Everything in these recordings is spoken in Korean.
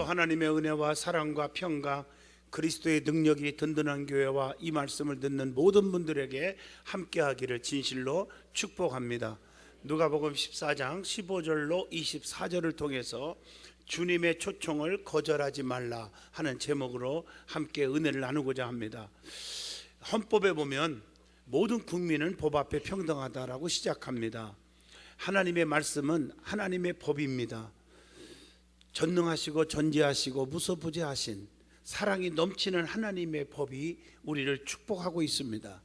하나님의 은혜와 사랑과 평강, 그리스도의 능력이 든든한 교회와 이 말씀을 듣는 모든 분들에게 함께하기를 진실로 축복합니다. 누가복음 14장 15절로 24절을 통해서 주님의 초청을 거절하지 말라 하는 제목으로 함께 은혜를 나누고자 합니다. 헌법에 보면 모든 국민은 법 앞에 평등하다라고 시작합니다. 하나님의 말씀은 하나님의 법입니다. 전능하시고 전지하시고 무소부재하신 사랑이 넘치는 하나님의 법이 우리를 축복하고 있습니다.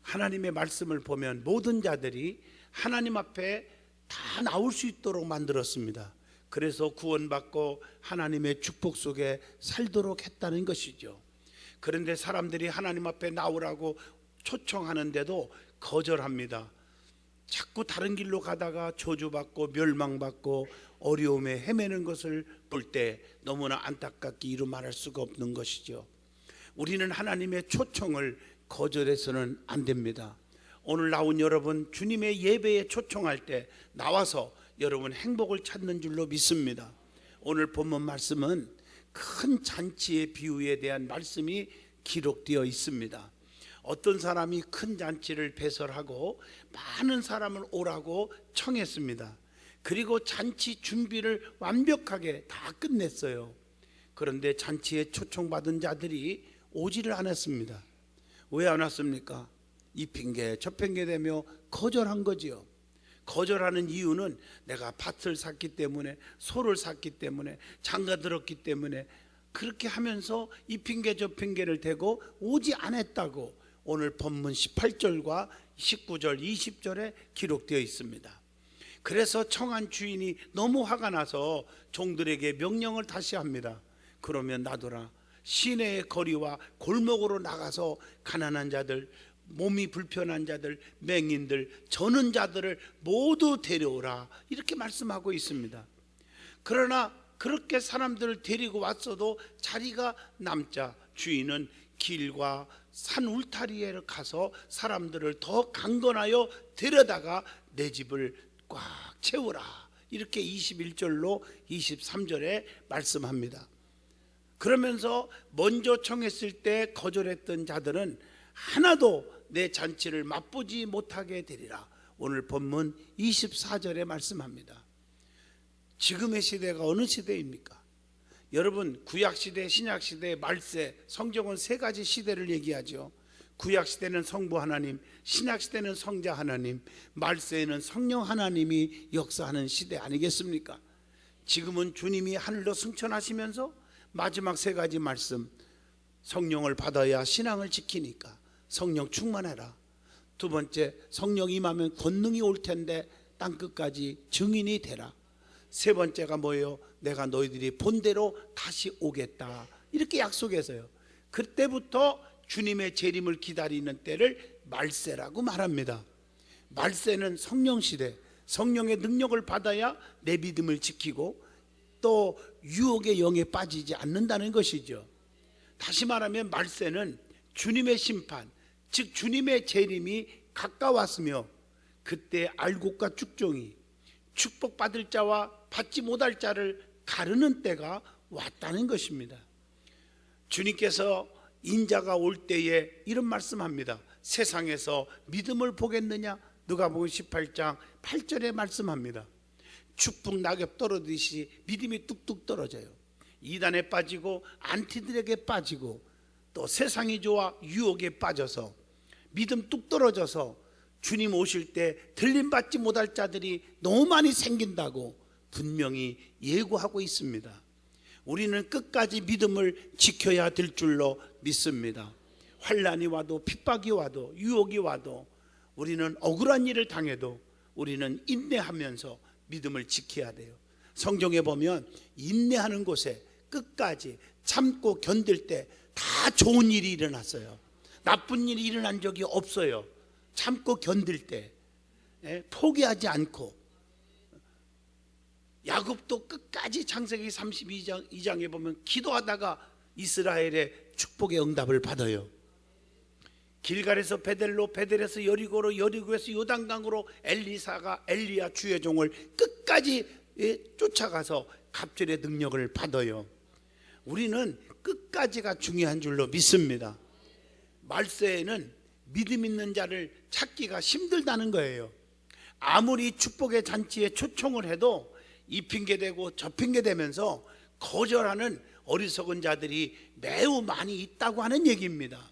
하나님의 말씀을 보면 모든 자들이 하나님 앞에 다 나올 수 있도록 만들었습니다. 그래서 구원받고 하나님의 축복 속에 살도록 했다는 것이죠. 그런데 사람들이 하나님 앞에 나오라고 초청하는데도 거절합니다. 자꾸 다른 길로 가다가 저주받고 멸망받고 어려움에 헤매는 것을 볼 때 너무나 안타깝게 이루 말할 수가 없는 것이죠. 우리는 하나님의 초청을 거절해서는 안 됩니다. 오늘 나온 여러분, 주님의 예배에 초청할 때 나와서 여러분 행복을 찾는 줄로 믿습니다. 오늘 본문 말씀은 큰 잔치의 비유에 대한 말씀이 기록되어 있습니다. 어떤 사람이 큰 잔치를 배설하고 많은 사람을 오라고 청했습니다. 그리고 잔치 준비를 완벽하게 다 끝냈어요. 그런데 잔치에 초청받은 자들이 오지를 않았습니다. 왜 안 왔습니까? 이 핑계 저 핑계 대며 거절한 거지요. 거절하는 이유는 내가 밭을 샀기 때문에, 소를 샀기 때문에, 장가 들었기 때문에 그렇게 하면서 이 핑계 저 핑계를 대고 오지 않았다고 오늘 본문 18절과 19절 20절에 기록되어 있습니다. 그래서 청한 주인이 너무 화가 나서 종들에게 명령을 다시 합니다. 그러면 놔둬라. 시내의 거리와 골목으로 나가서 가난한 자들, 몸이 불편한 자들, 맹인들, 저는 자들을 모두 데려오라, 이렇게 말씀하고 있습니다. 그러나 그렇게 사람들을 데리고 왔어도 자리가 남자 주인은 길과 산 울타리에 가서 사람들을 더 강건하여 데려다가 내 집을 꽉 채우라, 이렇게 21절로 23절에 말씀합니다. 그러면서 먼저 청했을 때 거절했던 자들은 하나도 내 잔치를 맛보지 못하게 되리라, 오늘 본문 24절에 말씀합니다. 지금의 시대가 어느 시대입니까? 여러분, 구약시대, 신약시대, 말세, 성경은 세 가지 시대를 얘기하죠. 구약시대는 성부 하나님, 신약시대는 성자 하나님, 말세에는 성령 하나님이 역사하는 시대 아니겠습니까? 지금은 주님이 하늘로 승천하시면서 마지막 세 가지 말씀, 성령을 받아야 신앙을 지키니까 성령 충만해라. 두 번째, 성령 임하면 권능이 올 텐데 땅끝까지 증인이 되라. 세 번째가 뭐예요? 내가 너희들이 본대로 다시 오겠다, 이렇게 약속해서요. 그때부터 주님의 재림을 기다리는 때를 말세라고 말합니다. 말세는 성령 시대, 성령의 능력을 받아야 내 믿음을 지키고 또 유혹의 영에 빠지지 않는다는 것이죠. 다시 말하면 말세는 주님의 심판, 즉 주님의 재림이 가까웠으며 그때 알곡과 쭉종이 축복받을 자와 받지 못할 자를 가르는 때가 왔다는 것입니다. 주님께서 인자가 올 때에 이런 말씀합니다. 세상에서 믿음을 보겠느냐? 누가복음 18장 8절에 말씀합니다. 축복 낙엽 떨어지듯이 믿음이 뚝뚝 떨어져요. 이단에 빠지고 안티들에게 빠지고 또 세상이 좋아 유혹에 빠져서 믿음 뚝 떨어져서 주님 오실 때 들림받지 못할 자들이 너무 많이 생긴다고 분명히 예고하고 있습니다. 우리는 끝까지 믿음을 지켜야 될 줄로 믿습니다. 환난이 와도 핍박이 와도 유혹이 와도 우리는 억울한 일을 당해도 우리는 인내하면서 믿음을 지켜야 돼요. 성경에 보면 인내하는 곳에 끝까지 참고 견딜 때 다 좋은 일이 일어났어요. 나쁜 일이 일어난 적이 없어요. 참고 견딜 때 포기하지 않고. 야곱도 끝까지 창세기 32장에 보면 기도하다가 이스라엘의 축복의 응답을 받아요. 길갈에서 베델로, 베델에서 여리고로, 여리고에서 요단강으로 엘리야 주의 종을 끝까지 쫓아가서 갑절의 능력을 받아요. 우리는 끝까지가 중요한 줄로 믿습니다. 말세에는 믿음 있는 자를 찾기가 힘들다는 거예요. 아무리 축복의 잔치에 초청을 해도 이 핑계대고 저 핑계대면서 거절하는 어리석은 자들이 매우 많이 있다고 하는 얘기입니다.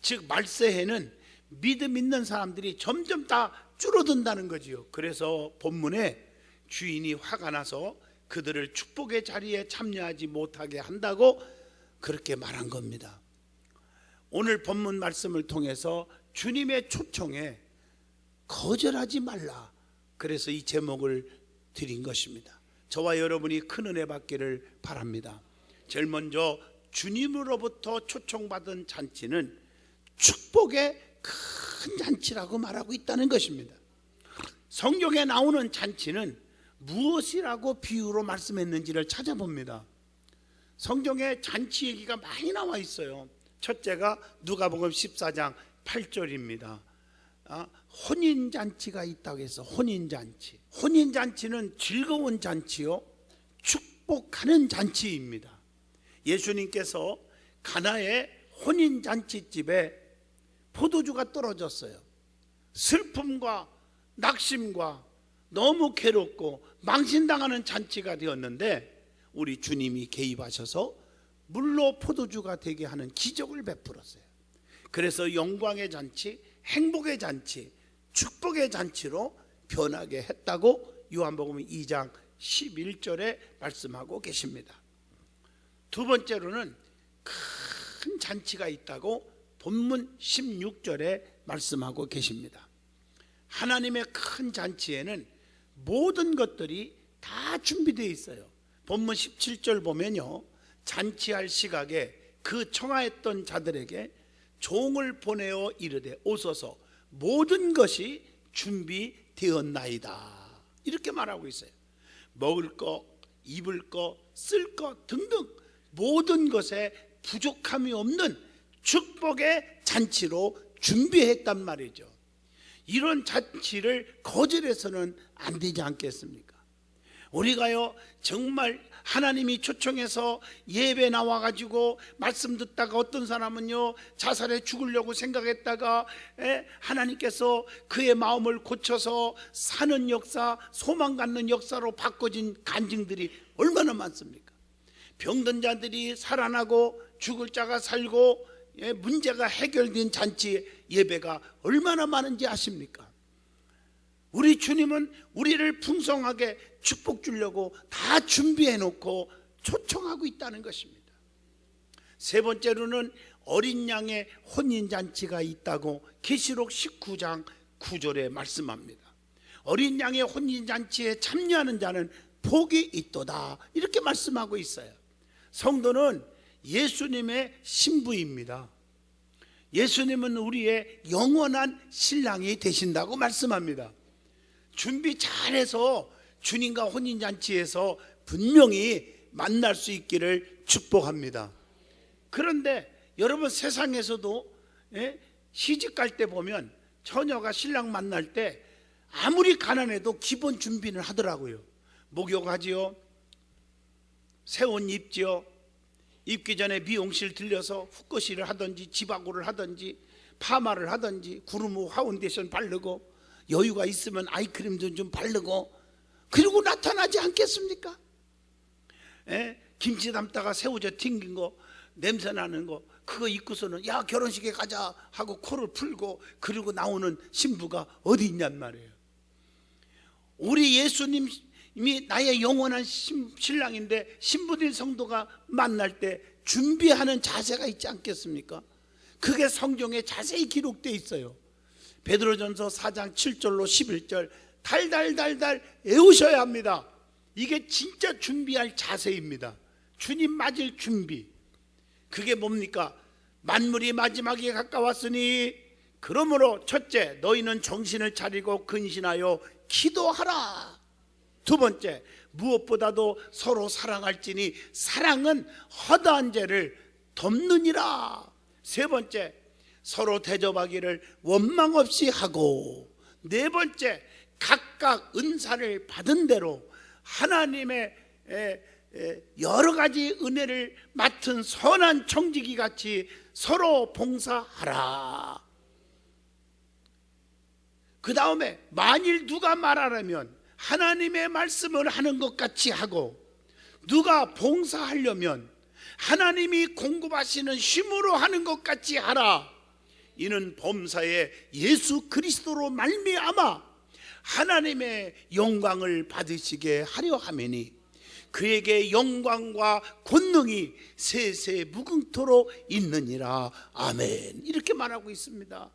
즉 말세에는 믿음 있는 사람들이 점점 다 줄어든다는 거지요. 그래서 본문에 주인이 화가 나서 그들을 축복의 자리에 참여하지 못하게 한다고 그렇게 말한 겁니다. 오늘 본문 말씀을 통해서 주님의 초청에 거절하지 말라, 그래서 이 제목을 드린 것입니다. 저와 여러분이 큰 은혜 받기를 바랍니다. 제일 먼저 주님으로부터 초청받은 잔치는 축복의 큰 잔치라고 말하고 있다는 것입니다. 성경에 나오는 잔치는 무엇이라고 비유로 말씀했는지를 찾아봅니다. 성경에 잔치 얘기가 많이 나와 있어요. 첫째가 누가복음 14장 8절입니다. 혼인잔치가 있다고 해서 혼인잔치. 혼인잔치는 즐거운 잔치요, 축복하는 잔치입니다. 예수님께서 가나의 혼인잔치집에 포도주가 떨어졌어요. 슬픔과 낙심과 너무 괴롭고 망신당하는 잔치가 되었는데 우리 주님이 개입하셔서 물로 포도주가 되게 하는 기적을 베풀었어요. 그래서 영광의 잔치, 행복의 잔치, 축복의 잔치로 변하게 했다고 요한복음 2장 11절에 말씀하고 계십니다. 두 번째로는 큰 잔치가 있다고 본문 16절에 말씀하고 계십니다. 하나님의 큰 잔치에는 모든 것들이 다 준비되어 있어요. 본문 17절 보면요, 잔치할 시각에 그 청하였던 자들에게 종을 보내어 이르되 오소서 모든 것이 준비되었나이다, 이렇게 말하고 있어요. 먹을 거, 입을 거, 쓸 거 등등 모든 것에 부족함이 없는 축복의 잔치로 준비했단 말이죠. 이런 잔치를 거절해서는 안 되지 않겠습니까? 우리가요 정말 하나님이 초청해서 예배 나와가지고 말씀 듣다가 어떤 사람은요 자살해 죽으려고 생각했다가 하나님께서 그의 마음을 고쳐서 사는 역사, 소망 갖는 역사로 바꿔진 간증들이 얼마나 많습니까? 병든 자들이 살아나고 죽을 자가 살고 문제가 해결된 잔치 예배가 얼마나 많은지 아십니까? 우리 주님은 우리를 풍성하게 축복 주려고 다 준비해 놓고 초청하고 있다는 것입니다. 세 번째로는 어린 양의 혼인잔치가 있다고 계시록 19장 9절에 말씀합니다. 어린 양의 혼인잔치에 참여하는 자는 복이 있도다, 이렇게 말씀하고 있어요. 성도는 예수님의 신부입니다. 예수님은 우리의 영원한 신랑이 되신다고 말씀합니다. 준비 잘해서 주님과 혼인잔치에서 분명히 만날 수 있기를 축복합니다. 그런데 여러분, 세상에서도 시집 갈 때 보면 처녀가 신랑 만날 때 아무리 가난해도 기본 준비는 하더라고요. 목욕하지요, 새 옷 입지요, 입기 전에 미용실 들려서 훅거시를 하든지 지바고를 하든지 파마를 하든지 구름 후 파운데이션 바르고 여유가 있으면 아이크림도 좀 바르고, 그리고 나타나지 않겠습니까? 김치 담다가 새우젓 튕긴 거, 냄새 나는 거, 그거 입고서는 야 결혼식에 가자 하고 코를 풀고 그리고 나오는 신부가 어디 있냔 말이에요. 우리 예수님이 나의 영원한 신랑인데 신부된 성도가 만날 때 준비하는 자세가 있지 않겠습니까? 그게 성경에 자세히 기록되어 있어요. 베드로전서 4장 7절로 11절 달달달달 외우셔야 합니다. 이게 진짜 준비할 자세입니다. 주님 맞을 준비. 그게 뭡니까? 만물이 마지막에 가까웠으니 그러므로 첫째, 너희는 정신을 차리고 근신하여 기도하라. 두 번째, 무엇보다도 서로 사랑할지니 사랑은 허다한 죄를 덮느니라. 세 번째, 서로 대접하기를 원망 없이 하고, 네 번째, 각각 은사를 받은 대로 하나님의 여러 가지 은혜를 맡은 선한 청지기 같이 서로 봉사하라. 그 다음에 만일 누가 말하려면 하나님의 말씀을 하는 것 같이 하고, 누가 봉사하려면 하나님이 공급하시는 힘으로 하는 것 같이 하라. 이는 범사에 예수 그리스도로 말미암아 하나님의 영광을 받으시게 하려 함이니 그에게 영광과 권능이 세세 무궁토록 있느니라. 아멘. 이렇게 말하고 있습니다.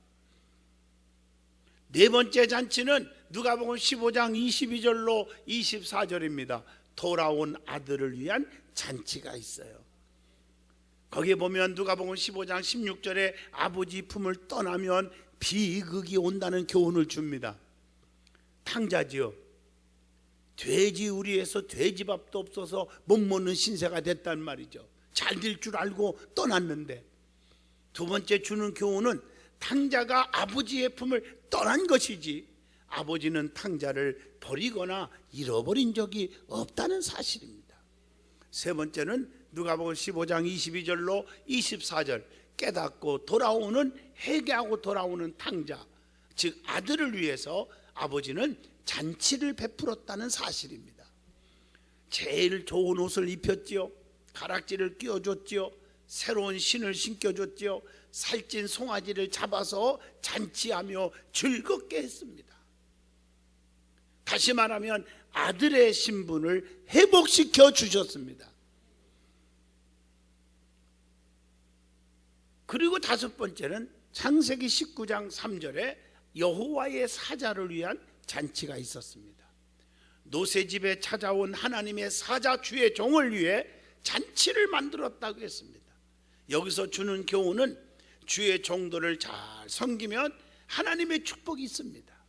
네 번째 잔치는 누가복음 15장 22절로 24절입니다. 돌아온 아들을 위한 잔치가 있어요. 거기에 보면 누가복음 15장 16절에 아버지 품을 떠나면 비극이 온다는 교훈을 줍니다. 탕자지요. 돼지우리에서 돼지밥도 없어서 못 먹는 신세가 됐단 말이죠. 잘 될 줄 알고 떠났는데, 두 번째 주는 교훈은 탕자가 아버지의 품을 떠난 것이지 아버지는 탕자를 버리거나 잃어버린 적이 없다는 사실입니다. 세 번째는 누가복음 15장 22절로 24절, 깨닫고 돌아오는, 회개하고 돌아오는 탕자, 즉 아들을 위해서 아버지는 잔치를 베풀었다는 사실입니다. 제일 좋은 옷을 입혔지요. 가락지를 끼워줬지요. 새로운 신을 신겨줬지요. 살찐 송아지를 잡아서 잔치하며 즐겁게 했습니다. 다시 말하면 아들의 신분을 회복시켜 주셨습니다. 그리고 다섯 번째는 창세기 19장 3절에 여호와의 사자를 위한 잔치가 있었습니다. 노새집에 찾아온 하나님의 사자 주의 종을 위해 잔치를 만들었다고 했습니다. 여기서 주는 교훈은 주의 종들을 잘 섬기면 하나님의 축복이 있습니다.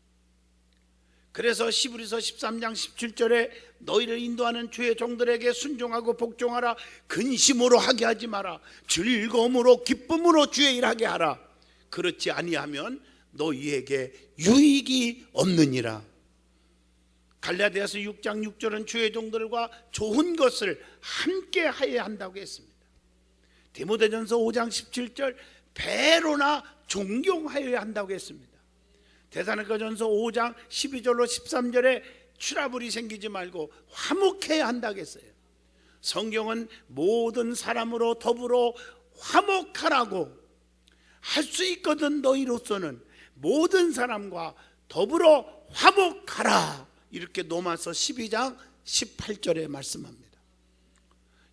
그래서 시브리서 13장 17절에 너희를 인도하는 주의 종들에게 순종하고 복종하라. 근심으로 하게 하지 마라. 즐거움으로 기쁨으로 주의 일하게 하라. 그렇지 아니하면 너희에게 유익이 없느니라. 갈라디아서 6장 6절은 주의 종들과 좋은 것을 함께 하여야 한다고 했습니다. 디모데전서 5장 17절 배로나 존경하여야 한다고 했습니다. 데살로니가전서 5장 12절로 13절에 트러블이 생기지 말고 화목해야 한다고 했어요. 성경은 모든 사람으로 더불어 화목하라고 할 수 있거든. 너희로서는 모든 사람과 더불어 화목하라. 이렇게 로마서 12장 18절에 말씀합니다.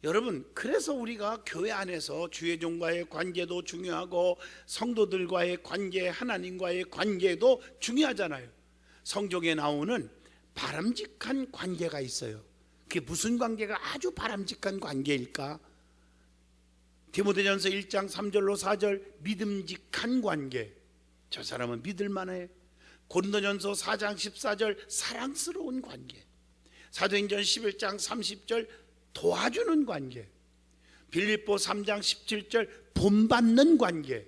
여러분, 그래서 우리가 교회 안에서 주의 종과의 관계도 중요하고 성도들과의 관계, 하나님과의 관계도 중요하잖아요. 성경에 나오는 바람직한 관계가 있어요. 그게 무슨 관계가 아주 바람직한 관계일까? 디모데전서 1장 3절로 4절 믿음직한 관계, 저 사람은 믿을만해. 고린도전서 4장 14절 사랑스러운 관계, 사도행전 11장 30절 도와주는 관계, 빌립보 3장 17절 본받는 관계,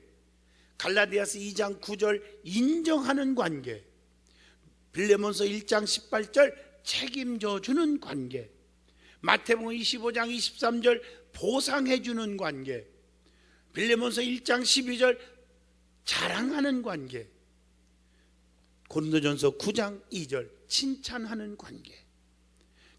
갈라디아서 2장 9절 인정하는 관계, 빌레몬서 1장 18절 책임져 주는 관계, 마태복음 25장 23절 보상해 주는 관계, 빌레몬서 1장 12절 자랑하는 관계, 고린도전서 9장 2절 칭찬하는 관계,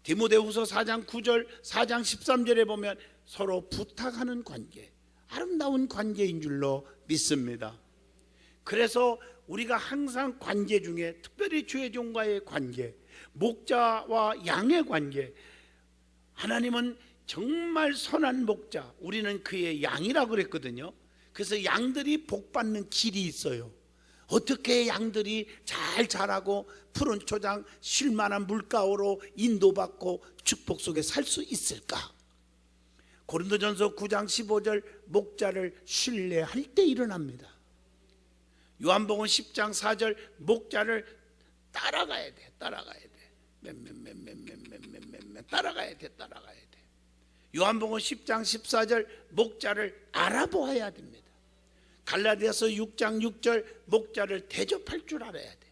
디모데후서 4장 9절 4장 13절에 보면 서로 부탁하는 관계, 아름다운 관계인 줄로 믿습니다. 그래서 우리가 항상 관계 중에 특별히 주의 종과의 관계, 목자와 양의 관계, 하나님은 정말 선한 목자, 우리는 그의 양이라고 그랬거든요. 그래서 양들이 복받는 길이 있어요. 어떻게 양들이 잘 자라고 푸른 초장 쉴만한 물가로 인도받고 축복 속에 살 수 있을까? 고린도전서 9장 15절 목자를 신뢰할 때 일어납니다. 요한복음 10장 4절 목자를 따라가야 돼. 따라가야 돼. 따라가야 돼. 따라가야 돼. 요한복음 10장 14절 목자를 알아보아야 됩니다. 갈라디아서 6장 6절 목자를 대접할 줄 알아야 돼.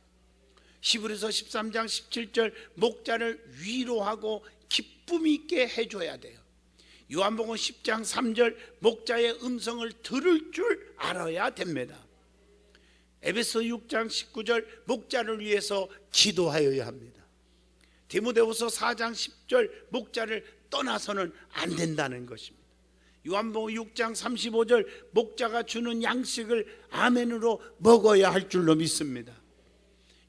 히브리서 13장 17절 목자를 위로하고 기뻐 기쁨 있게 해줘야 돼요. 요한복음 10장 3절 목자의 음성을 들을 줄 알아야 됩니다. 에베소 6장 19절 목자를 위해서 기도하여야 합니다. 디모데후서 4장 10절 목자를 떠나서는 안 된다는 것입니다. 요한복음 6장 35절 목자가 주는 양식을 아멘으로 먹어야 할 줄로 믿습니다.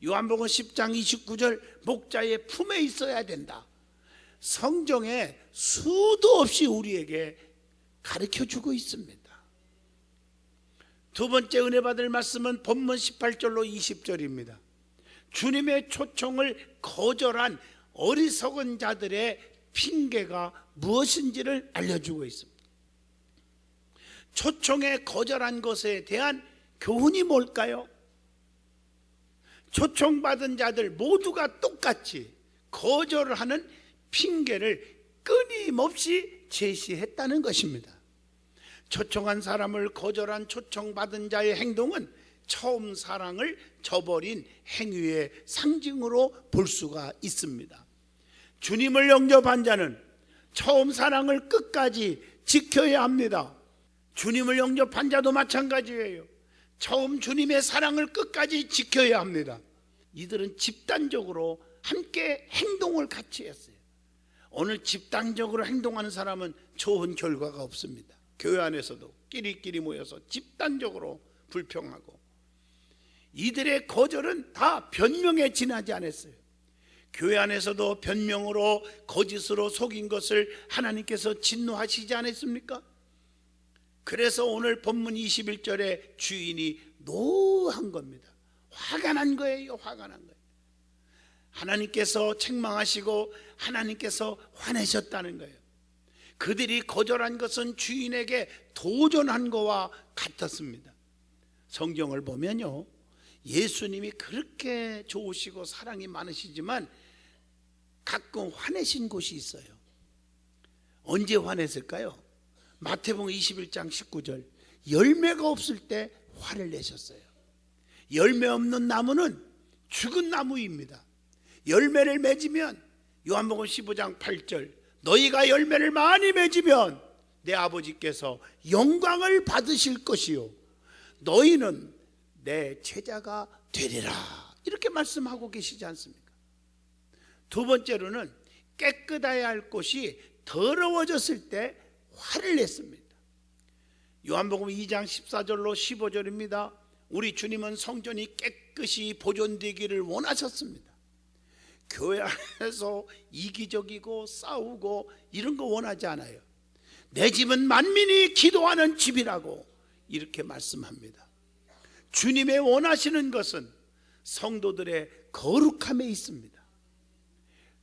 요한복음 10장 29절 목자의 품에 있어야 된다. 성경에 수도 없이 우리에게 가르쳐주고 있습니다. 두 번째 은혜 받을 말씀은 본문 18절로 20절입니다. 주님의 초청을 거절한 어리석은 자들의 핑계가 무엇인지를 알려주고 있습니다. 초청에 거절한 것에 대한 교훈이 뭘까요? 초청받은 자들 모두가 똑같이 거절하는 핑계를 끊임없이 제시했다는 것입니다. 초청한 사람을 거절한 초청받은 자의 행동은 처음 사랑을 저버린 행위의 상징으로 볼 수가 있습니다. 주님을 영접한 자는 처음 사랑을 끝까지 지켜야 합니다. 주님을 영접한 자도 마찬가지예요. 처음 주님의 사랑을 끝까지 지켜야 합니다. 이들은 집단적으로 함께 행동을 같이 했어요. 오늘 집단적으로 행동하는 사람은 좋은 결과가 없습니다. 교회 안에서도 끼리끼리 모여서 집단적으로 불평하고, 이들의 거절은 다 변명에 지나지 않았어요. 교회 안에서도 변명으로 거짓으로 속인 것을 하나님께서 진노하시지 않았습니까? 그래서 오늘 본문 21절에 주인이 노한 겁니다. 화가 난 거예요. 화가 난 거예요. 하나님께서 책망하시고 하나님께서 화내셨다는 거예요. 그들이 거절한 것은 주인에게 도전한 것과 같았습니다. 성경을 보면요, 예수님이 그렇게 좋으시고 사랑이 많으시지만 가끔 화내신 곳이 있어요. 언제 화냈을까요? 마태복음 21장 19절 열매가 없을 때 화를 내셨어요. 열매 없는 나무는 죽은 나무입니다. 열매를 맺으면 요한복음 15장 8절 너희가 열매를 많이 맺으면 내 아버지께서 영광을 받으실 것이요 너희는 내 제자가 되리라, 이렇게 말씀하고 계시지 않습니까? 두 번째로는 깨끗해야 할 곳이 더러워졌을 때 화를 냈습니다. 요한복음 2장 14절로 15절입니다. 우리 주님은 성전이 깨끗이 보존되기를 원하셨습니다. 교회 안에서 이기적이고 싸우고 이런 거 원하지 않아요. 내 집은 만민이 기도하는 집이라고 이렇게 말씀합니다. 주님의 원하시는 것은 성도들의 거룩함에 있습니다.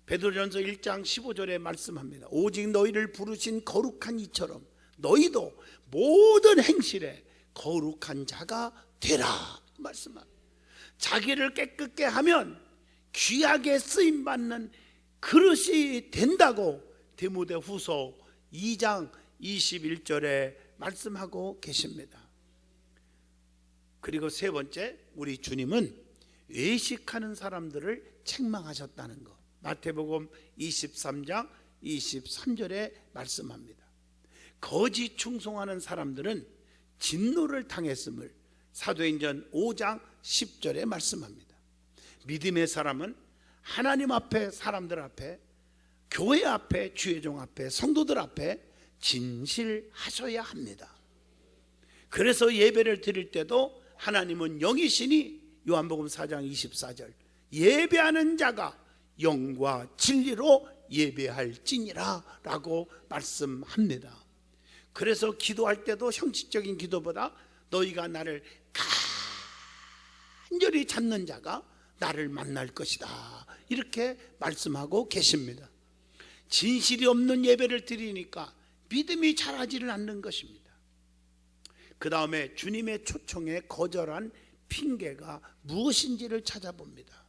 베드로전서 1장 15절에 말씀합니다. 오직 너희를 부르신 거룩한 이처럼 너희도 모든 행실에 거룩한 자가 되라 말씀합니다. 자기를 깨끗게 하면 귀하게 쓰임받는 그릇이 된다고 디모데후서 2장 21절에 말씀하고 계십니다. 그리고 세 번째, 우리 주님은 외식하는 사람들을 책망하셨다는 것, 마태복음 23장 23절에 말씀합니다. 거짓 충성하는 사람들은 진노를 당했음을 사도행전 5장 10절에 말씀합니다. 믿음의 사람은 하나님 앞에, 사람들 앞에, 교회 앞에, 주의종 앞에, 성도들 앞에 진실하셔야 합니다. 그래서 예배를 드릴 때도 하나님은 영이시니 요한복음 4장 24절 예배하는 자가 영과 진리로 예배할지니라 라고 말씀합니다. 그래서 기도할 때도 형식적인 기도보다 너희가 나를 간절히 찾는 자가 나를 만날 것이다, 이렇게 말씀하고 계십니다. 진실이 없는 예배를 드리니까 믿음이 자라지를 않는 것입니다. 그 다음에 주님의 초청에 거절한 핑계가 무엇인지를 찾아봅니다.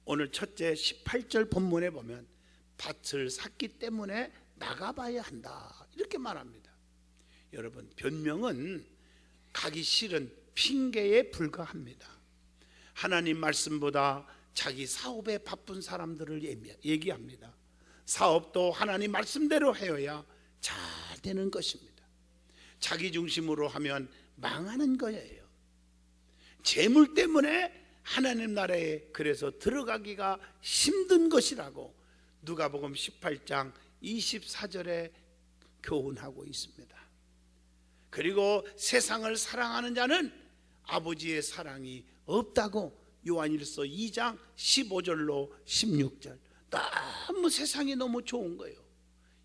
오늘 첫째 18절 본문에 보면 밭을 샀기 때문에 나가봐야 한다, 이렇게 말합니다. 여러분, 변명은 가기 싫은 핑계에 불과합니다. 하나님 말씀보다 자기 사업에 바쁜 사람들을 얘기합니다. 사업도 하나님 말씀대로 해야 잘 되는 것입니다. 자기 중심으로 하면 망하는 거예요. 재물 때문에 하나님 나라에 그래서 들어가기가 힘든 것이라고 누가복음 18장 24절에 교훈하고 있습니다. 그리고 세상을 사랑하는 자는 아버지의 사랑이 없다고 요한일서 2장 15절로 16절. 너무 세상이 너무 좋은 거예요.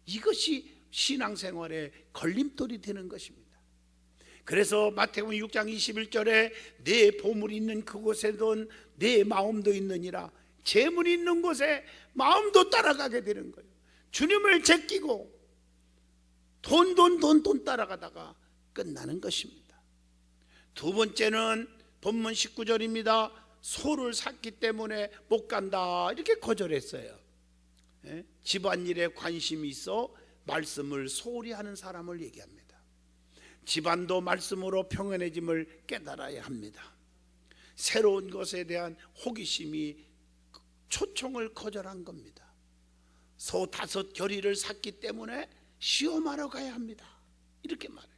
이것이 신앙생활의 걸림돌이 되는 것입니다. 그래서 마태복음 6장 21절에 내 보물이 있는 그곳에도 내 마음도 있느니라. 재물이 있는 곳에 마음도 따라가게 되는 거예요. 주님을 제끼고 돈 따라가다가 끝나는 것입니다. 두 번째는 본문 19절입니다. 소를 샀기 때문에 못 간다 이렇게 거절했어요. 집안일에 관심이 있어 말씀을 소홀히 하는 사람을 얘기합니다. 집안도 말씀으로 평안해짐을 깨달아야 합니다. 새로운 것에 대한 호기심이 초청을 거절한 겁니다. 소 5겨리를 샀기 때문에 시험하러 가야 합니다. 이렇게 말해요.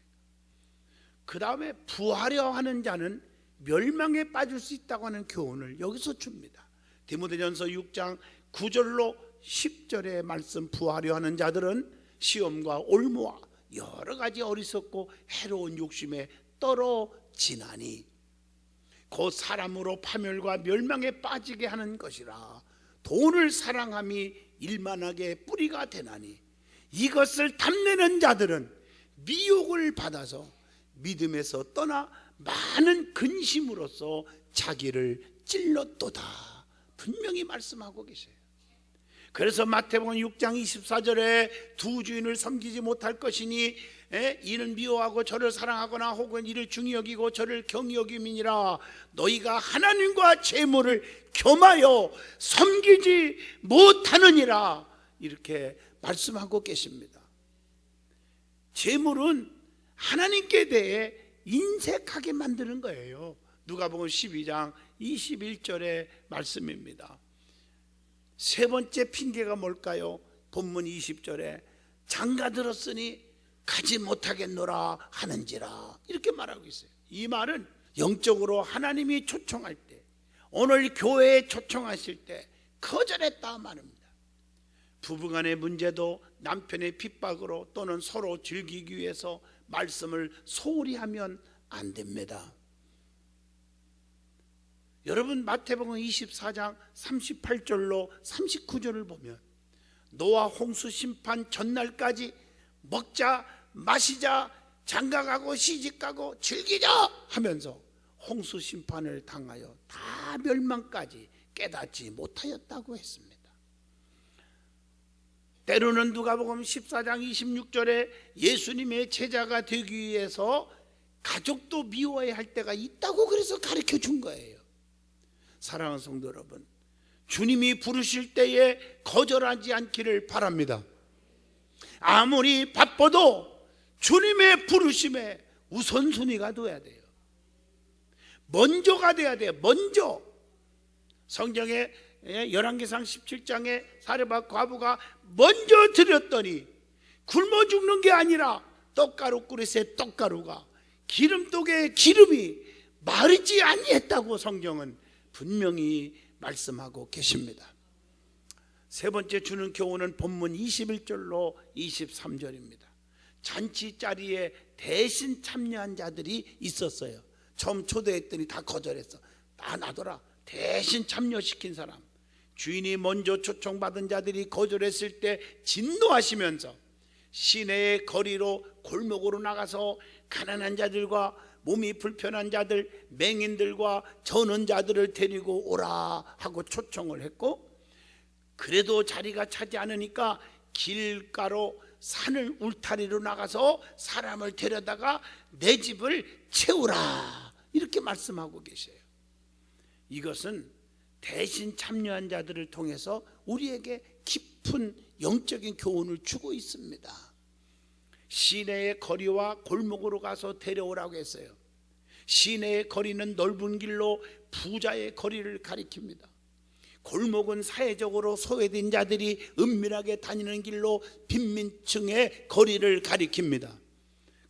그 다음에 부하려 하는 자는 멸망에 빠질 수 있다고 하는 교훈을 여기서 줍니다. 디모데전서 6장 9절로 10절의 말씀, 부하려 하는 자들은 시험과 올무와 여러 가지 어리석고 해로운 욕심에 떨어지나니 곧 사람으로 파멸과 멸망에 빠지게 하는 것이라. 돈을 사랑함이 일만하게 뿌리가 되나니 이것을 탐내는 자들은 미혹을 받아서 믿음에서 떠나 많은 근심으로써 자기를 찔렀도다. 분명히 말씀하고 계세요. 그래서 마태복음 6장 24절에 두 주인을 섬기지 못할 것이니 이는 미워하고 저를 사랑하거나 혹은 이를 중히 여기고 저를 경히 여김이니라. 너희가 하나님과 재물을 겸하여 섬기지 못하느니라. 이렇게 말씀하고 계십니다. 재물은 하나님께 대해 인색하게 만드는 거예요. 누가복음 12장 21절의 말씀입니다. 세 번째 핑계가 뭘까요? 본문 20절에 장가 들었으니 가지 못하겠노라 하는지라 이렇게 말하고 있어요. 이 말은 영적으로 하나님이 초청할 때, 오늘 교회에 초청하실 때 거절했다 말입니다. 부부간의 문제도 남편의 핍박으로 또는 서로 즐기기 위해서 말씀을 소홀히 하면 안 됩니다. 여러분 마태복음 24장 38절로 39절을 보면 노아 홍수 심판 전날까지 먹자 마시자 장가가고 시집가고 즐기자 하면서 홍수 심판을 당하여 다 멸망까지 깨닫지 못하였다고 했습니다. 때로는 누가복음 14장 26절에 예수님의 제자가 되기 위해서 가족도 미워해야 할 때가 있다고 그래서 가르쳐 준 거예요. 사랑하는 성도 여러분, 주님이 부르실 때에 거절하지 않기를 바랍니다. 아무리 바빠도 주님의 부르심에 우선순위가 돼야 돼요. 먼저가 돼야 돼요. 먼저. 성경에 열왕기상 17장에 사르밧 과부가 먼저 드렸더니 굶어 죽는 게 아니라 떡가루 그릇에 떡가루가 기름독에 기름이 마르지 아니했다고 성경은 분명히 말씀하고 계십니다. 세 번째 주는 교훈은 본문 21절로 23절입니다. 잔치 자리에 대신 참여한 자들이 있었어요. 처음 초대했더니 다 거절했어. 다 놔둬라. 대신 참여시킨 사람, 주인이 먼저 초청받은 자들이 거절했을 때 진노하시면서 시내의 거리로 골목으로 나가서 가난한 자들과 몸이 불편한 자들, 맹인들과 저는 자들을 데리고 오라 하고 초청을 했고, 그래도 자리가 차지 않으니까 길가로 산을 울타리로 나가서 사람을 데려다가 내 집을 채우라 이렇게 말씀하고 계세요. 이것은 대신 참여한 자들을 통해서 우리에게 깊은 영적인 교훈을 주고 있습니다. 시내의 거리와 골목으로 가서 데려오라고 했어요. 시내의 거리는 넓은 길로 부자의 거리를 가리킵니다. 골목은 사회적으로 소외된 자들이 은밀하게 다니는 길로 빈민층의 거리를 가리킵니다.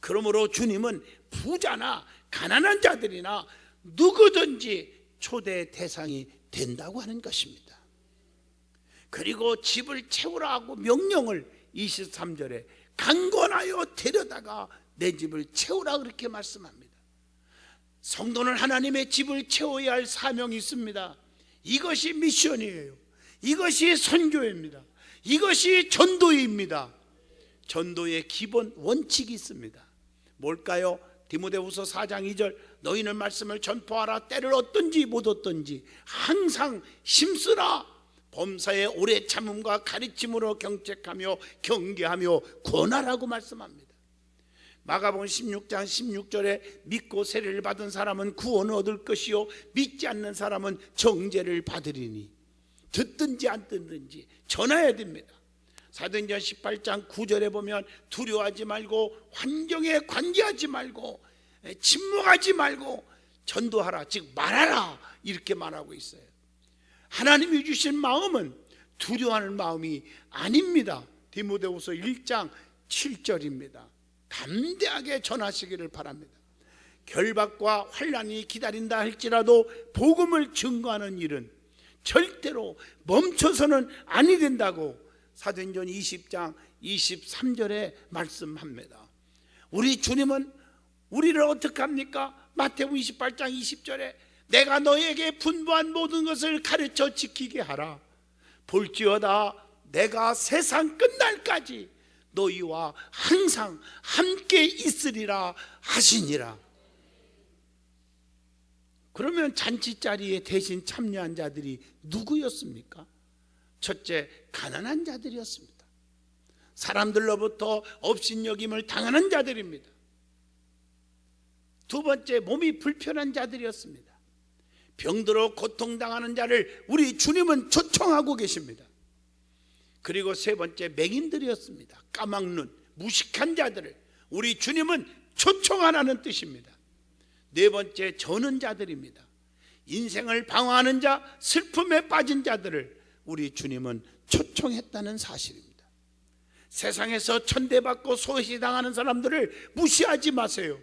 그러므로 주님은 부자나 가난한 자들이나 누구든지 초대 대상이 된다고 하는 것입니다. 그리고 집을 채우라 하고 명령을 23절에 강권하여 데려다가 내 집을 채우라 그렇게 말씀합니다. 성도는 하나님의 집을 채워야 할 사명이 있습니다. 이것이 미션이에요. 이것이 선교입니다. 이것이 전도입니다. 전도의 기본 원칙이 있습니다. 뭘까요? 디모데후서 4장 2절 너희는 말씀을 전파하라. 때를 얻든지 못 얻든지 항상 힘쓰라. 범사에 오래 참음과 가르침으로 경책하며 경계하며 권하라고 말씀합니다. 마가복음 16장 16절에 믿고 세례를 받은 사람은 구원을 얻을 것이요 믿지 않는 사람은 정죄를 받으리니 듣든지 안 듣든지 전해야 됩니다. 사도행전 18장 9절에 보면 두려워하지 말고 환경에 관계하지 말고 침묵하지 말고 전도하라, 즉 말하라 이렇게 말하고 있어요. 하나님이 주신 마음은 두려워하는 마음이 아닙니다. 디모데후서 1장 7절입니다. 담대하게 전하시기를 바랍니다. 결박과 환난이 기다린다 할지라도 복음을 증거하는 일은 절대로 멈춰서는 아니 된다고 사도행전 20장 23절에 말씀합니다. 우리 주님은 우리를 어떻게 합니까? 마태복음 28장 20절에 내가 너에게 분부한 모든 것을 가르쳐 지키게 하라. 볼지어다 내가 세상 끝날까지 너희와 항상 함께 있으리라 하시니라. 그러면 잔치 자리에 대신 참여한 자들이 누구였습니까? 첫째, 가난한 자들이었습니다. 사람들로부터 업신여김을 당하는 자들입니다. 두 번째, 몸이 불편한 자들이었습니다. 병들어 고통당하는 자를 우리 주님은 초청하고 계십니다. 그리고 세 번째, 맹인들이었습니다. 까막눈, 무식한 자들을 우리 주님은 초청하라는 뜻입니다. 네 번째, 저는 자들입니다. 인생을 방황하는 자, 슬픔에 빠진 자들을 우리 주님은 초청했다는 사실입니다. 세상에서 천대받고 소외시당하는 사람들을 무시하지 마세요.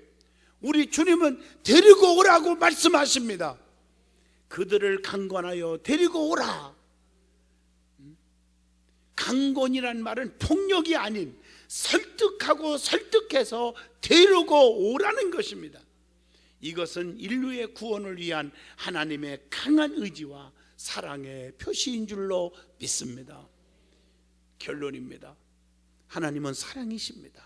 우리 주님은 데리고 오라고 말씀하십니다. 그들을 강권하여 데리고 오라. 강권이란 말은 폭력이 아닌 설득하고 설득해서 데리고 오라는 것입니다. 이것은 인류의 구원을 위한 하나님의 강한 의지와 사랑의 표시인 줄로 믿습니다. 결론입니다. 하나님은 사랑이십니다.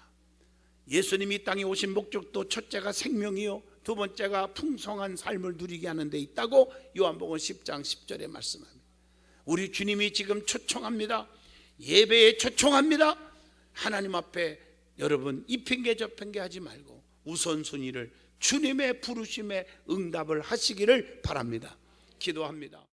예수님이 이 땅에 오신 목적도 첫째가 생명이요 두 번째가 풍성한 삶을 누리게 하는 데 있다고 요한복음 10장 10절에 말씀합니다. 우리 주님이 지금 초청합니다. 예배에 초청합니다. 하나님 앞에 여러분 이 핑계 저 핑계 하지 말고 우선순위를 주님의 부르심에 응답을 하시기를 바랍니다. 기도합니다.